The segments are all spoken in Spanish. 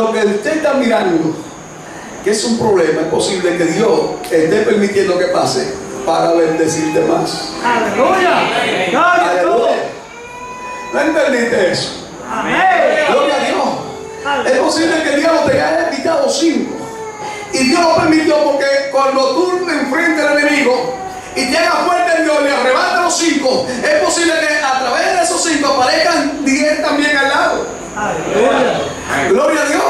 lo que usted está mirando, que es un problema, es posible que Dios esté permitiendo que pase para bendecirte más. Aleluya. Aleluya. ¿No entendiste eso? Amén. Gloria a Dios. Es posible que el diablo te haya quitado 5. Y Dios lo permitió porque cuando tú enfrentes al enemigo y te hagas fuerte en Dios y le arrebata los 5, es posible que a través de esos 5 aparezcan 10 también al lado. Aleluya. Gloria a Dios.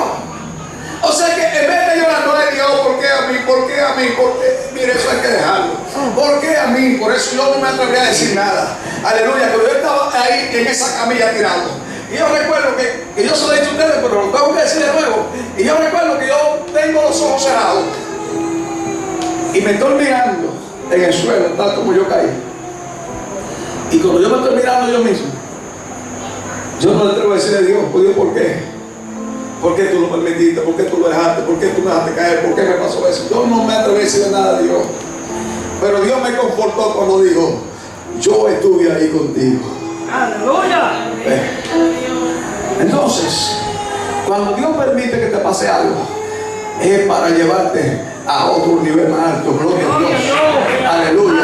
O sea que en vez de llorar, no hay Dios, ¿por qué a mí? ¿Por qué a mí? ¿Por qué? Mire, eso hay que dejarlo. ¿Por qué a mí? Por eso yo no me atreví a decir nada. Aleluya, que yo estaba ahí en esa camilla tirado. Y yo recuerdo que yo se lo he dicho a ustedes, pero lo tengo que decir de nuevo. Y yo recuerdo que yo tengo los ojos cerrados y me estoy mirando en el suelo, tal como yo caí. Y cuando yo me estoy mirando yo mismo, yo no le atrevo a decirle a Dios, pues Dios, ¿por qué? ¿Por qué tú lo permitiste? ¿Por qué tú lo dejaste? ¿Por qué tú me dejaste caer? ¿Por qué me pasó eso? Yo no me atreví a decirle nada a Dios. Pero Dios me confortó cuando dijo, yo estuve ahí contigo. Aleluya. Entonces, cuando Dios permite que te pase algo, es para llevarte a otro nivel más alto. Gloria a Dios. Aleluya.